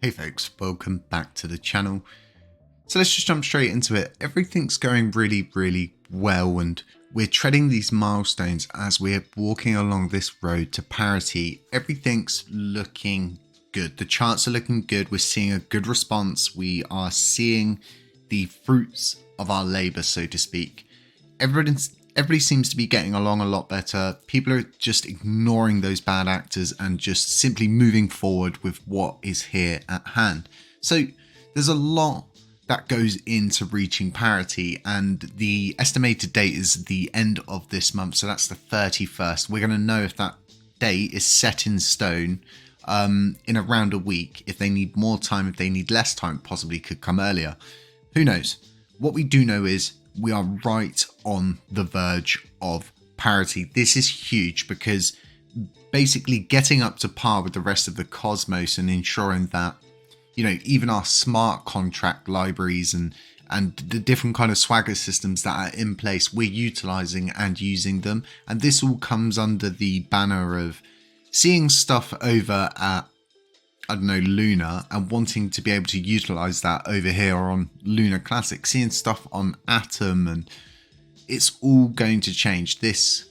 Hey folks, welcome back to the channel. So let's just jump straight into it. Everything's going really well, and we're treading these milestones as we're walking along this road to parity. Everything's looking good. The charts are looking good. We're seeing a good response. We are seeing the fruits of our labor, so to speak. Everybody seems to be getting along a lot better. People are just ignoring those bad actors and just simply moving forward with what is here at hand. So there's a lot that goes into reaching parity, and the estimated date is the end of this month. So that's the 31st. We're going to know if that date is set in stone in around a week. If they need more time, if they need less time, possibly could come earlier. Who knows? What we do know is we are right on the verge of parity. This is huge because basically getting up to par with the rest of the cosmos and ensuring that, you know, even our smart contract libraries and the different kind of Swagger systems that are in place, we're utilizing and using them. And this all comes under the banner of seeing stuff over at, I don't know, Luna, and wanting to be able to utilize that over here on Luna Classic, seeing stuff on Atom, and it's all going to change. This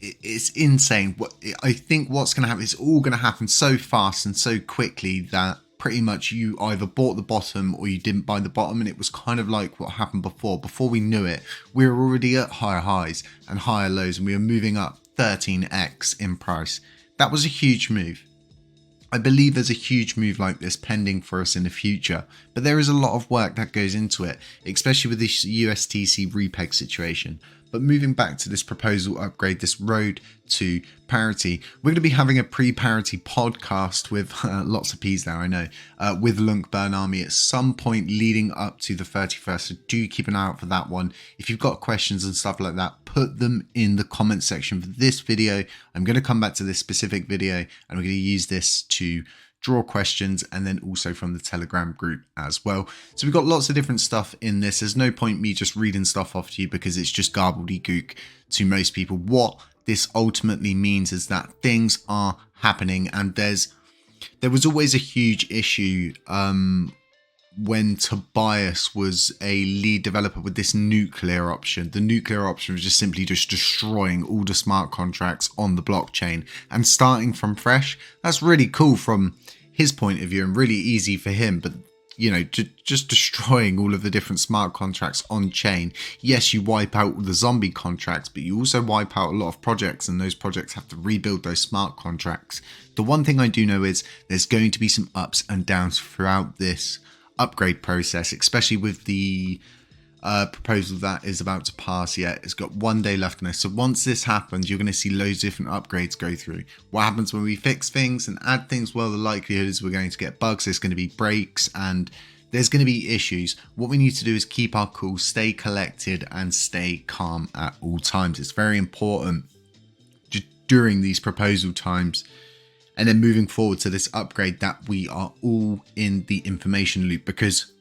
is insane. I think what's going to happen is all going to happen so fast and so quickly that pretty much you either bought the bottom or you didn't buy the bottom, and it was kind of like what happened before. Before we knew it, we were already at higher highs and higher lows, and we were moving up 13x in price. That was a huge move. I believe there's a huge move like this pending for us in the future, but there is a lot of work that goes into it, especially with this USTC repeg situation. But moving back to this proposal upgrade, this road to parity, we're going to be having a pre-parity podcast with lots of P's there, I know, with LUNC Burn Army at some point leading up to the 31st. So do keep an eye out for that one. If you've got questions and stuff like that, put them in the comment section for this video. I'm going to come back to this specific video, and we're going to use this to draw questions, and then also from the Telegram group as well. So we've got lots of different stuff in this. There's no point me just reading stuff off to you because it's just gobbledygook to most people. What this ultimately means is that things are happening, and there was always a huge issue when Tobias was a lead developer with this nuclear option. The nuclear option was just simply just destroying all the smart contracts on the blockchain and starting from fresh. That's really cool from his point of view and really easy for him, but you know, just destroying all of the different smart contracts on chain. Yes, you wipe out the zombie contracts, but you also wipe out a lot of projects, and those projects have to rebuild those smart contracts. The one thing I do know is there's going to be some ups and downs throughout this upgrade process, especially with the proposal that is about to pass yet. It's got 1 day left on this. So once this happens, you're going to see loads of different upgrades go through. What happens when we fix things and add things? Well, the likelihood is we're going to get bugs, there's going to be breaks, and there's going to be issues. What we need to do is keep our cool, stay collected, and stay calm at all times. It's very important during these proposal times, and then moving forward to this upgrade, that we are all in the information loop, because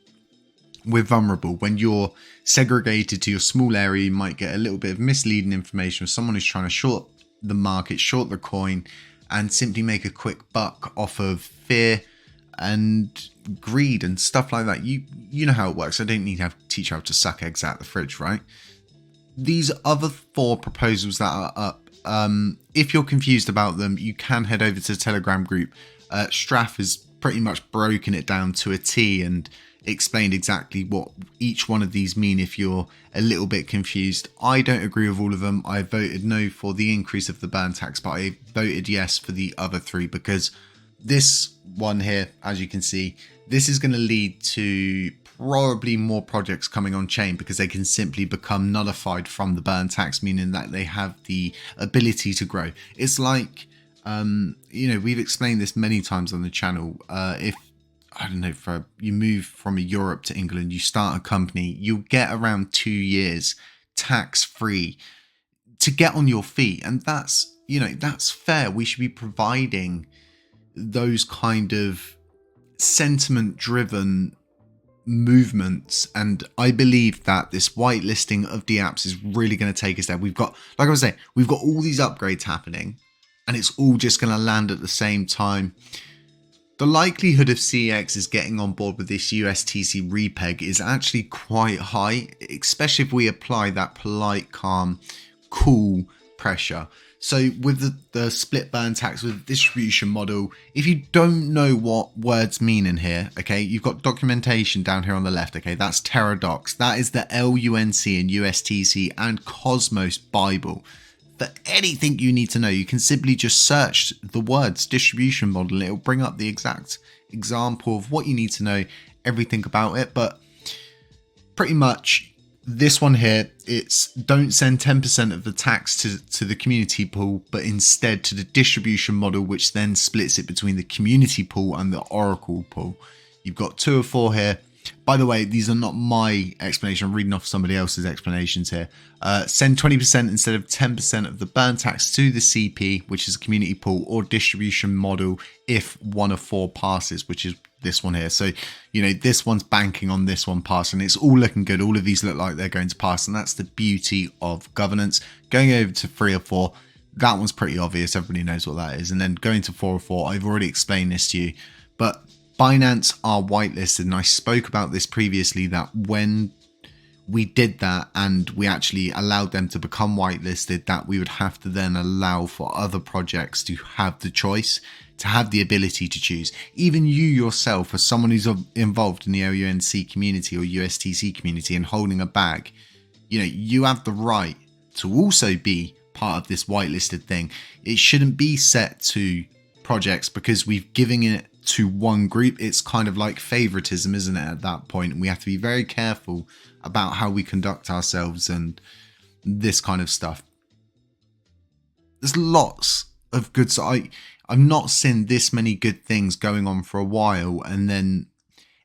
we're vulnerable. When you're segregated to your small area, you might get a little bit of misleading information with someone who's trying to short the market, short the coin, and simply make a quick buck off of fear and greed and stuff like that. You know how it works. I don't need to teach you how to suck eggs out of the fridge, right? These other 4 proposals that are up, if you're confused about them, you can head over to the Telegram group. Straff has pretty much broken it down to a T and explained exactly what each one of these mean if you're a little bit confused. I don't agree with all of them. I voted no for the increase of the burn tax, but I voted yes for the other 3, because this one here, as you can see, this is going to lead to probably more projects coming on chain, because they can simply become nullified from the burn tax, meaning that they have the ability to grow. It's like, you know, we've explained this many times on the channel. If, I don't know, you move from Europe to England, you start a company, you'll get around 2 years tax free to get on your feet. And that's, you know, that's fair. We should be providing those kind of sentiment driven movements, and I believe that this whitelisting of the apps is really going to take us there. We've got, like I was saying, we've got all these upgrades happening, and it's all just going to land at the same time. The likelihood of CEXs getting on board with this USTC repeg is actually quite high, especially if we apply that polite, calm, cool pressure. So with the split burn tax, with the distribution model, if you don't know what words mean in here, okay, you've got documentation down here on the left, okay, that's Teradocs. That is the LUNC and USTC and Cosmos Bible. For anything you need to know, you can simply just search the words distribution model. It'll bring up the exact example of what you need to know, everything about it. But pretty much this one here, it's don't send 10% of the tax to the community pool, but instead to the distribution model, which then splits it between the community pool and the Oracle pool. You've got 2 of 4 here. By the way, these are not my explanation. I'm reading off somebody else's explanations here. Send 20% instead of 10% of the burn tax to the CP, which is a community pool, or distribution model if 1 of 4 passes, which is this one here. So, you know, this one's banking on this one passing. It's all looking good. All of these look like they're going to pass, and that's the beauty of governance. Going over to 3 of 4, that one's pretty obvious. Everybody knows what that is. And then going to 4 of 4, I've already explained this to you. But Binance are whitelisted, and I spoke about this previously, that when we did that and we actually allowed them to become whitelisted, that we would have to then allow for other projects to have the choice, to have the ability to choose. Even you yourself, as someone who's involved in the LUNC community or USTC community and holding a bag, you know, you have the right to also be part of this whitelisted thing. It shouldn't be set to projects because we've given it to one group. It's kind of like favoritism, isn't it, at that point? And we have to be very careful about how we conduct ourselves and this kind of stuff. There's lots of good, so I've not seen this many good things going on for a while, and then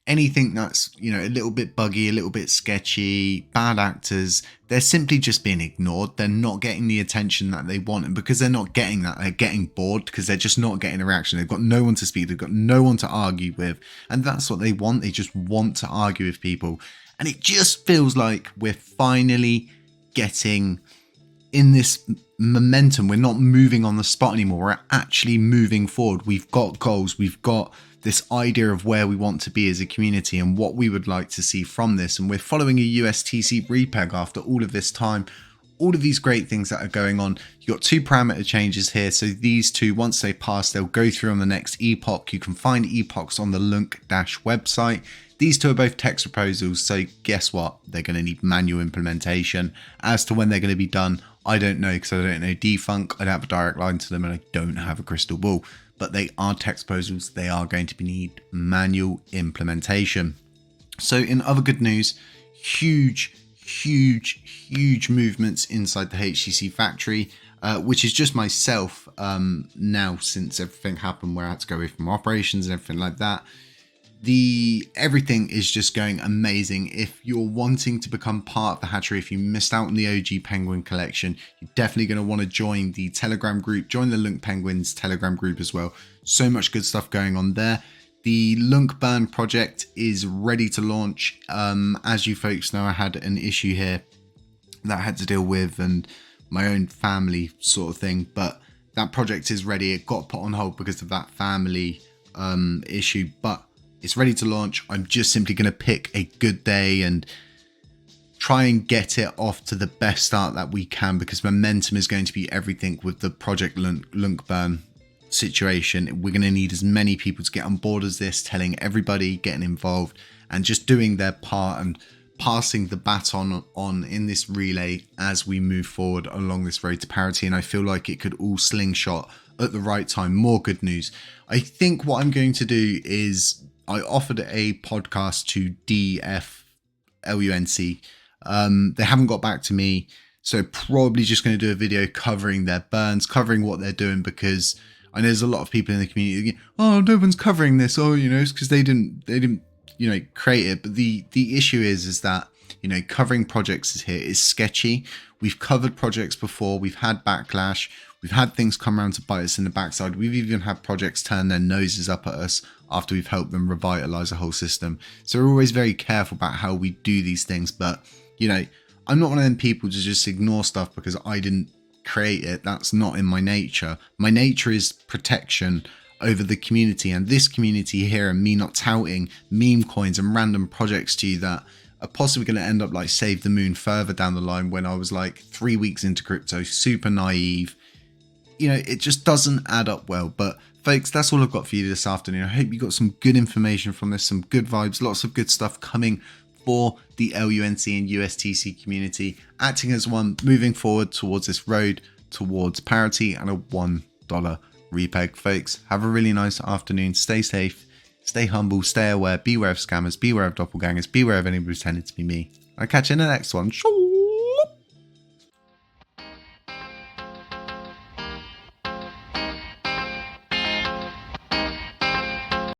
anything that's, you know, a little bit buggy, a little bit sketchy, bad actors, they're simply just being ignored. They're not getting the attention that they want. And because they're not getting that, they're getting bored because they're just not getting a reaction. They've got no one to speak. They've got no one to argue with. And that's what they want. They just want to argue with people. And it just feels like we're finally getting in this momentum. We're not moving on the spot anymore. We're actually moving forward. We've got goals. We've got this idea of where we want to be as a community and what we would like to see from this. And we're following a USTC repeg after all of this time, all of these great things that are going on. You've got 2 parameter changes here. So these 2, once they pass, they'll go through on the next epoch. You can find epochs on the LUNC website. These 2 are both text proposals. So guess what? They're going to need manual implementation. As to when they're going to be done, I don't know, because I don't know defunct. I don't have a direct line to them and I don't have a crystal ball. But they are text proposals. They are going to need manual implementation. So in other good news, huge movements inside the HTC factory, which is just myself now, since everything happened where I had to go away from operations and everything like that. Everything is just going amazing. If you're wanting to become part of the hatchery, if you missed out on the OG Penguin collection, you're definitely going to want to join the Telegram group, join the LUNC Penguins Telegram group as well. So much good stuff going on there. The LUNC Burn project is ready to launch. As you folks know, I had an issue here that I had to deal with and my own family sort of thing, but that project is ready. It got put on hold because of that family issue, but it's ready to launch. I'm just simply going to pick a good day and try and get it off to the best start that we can, because momentum is going to be everything with the project LUNC Burn situation. We're going to need as many people to get on board as this, telling everybody, getting involved and just doing their part and passing the baton on in this relay as we move forward along this road to parity. And I feel like it could all slingshot at the right time. More good news. I think what I'm going to do is I offered a podcast to DFLUNC. They haven't got back to me, so probably just going to do a video covering their burns, covering what they're doing, because I know there's a lot of people in the community that, oh, no one's covering this, or, you know, it's because they didn't, you know, create it. But the issue is that, you know, covering projects here is sketchy. We've covered projects before. We've had backlash. We've had things come around to bite us in the backside. We've even had projects turn their noses up at us after we've helped them revitalize a whole system. So we're always very careful about how we do these things. But, you know, I'm not one of them people to just ignore stuff because I didn't create it. That's not in my nature. My nature is protection over the community and this community here, and me not touting meme coins and random projects to you that are possibly going to end up like Save the Moon further down the line when I was like 3 weeks into crypto, super naive. You know, it just doesn't add up well. But folks, that's all I've got for you this afternoon. I hope you got some good information from this, some good vibes, lots of good stuff coming for the LUNC and USTC community, acting as one moving forward towards this road towards parity and a $1 repeg. Folks, have a really nice afternoon. Stay safe, stay humble, stay aware, beware of scammers, beware of doppelgangers, beware of anybody pretending to be me. I'll catch you in the next one.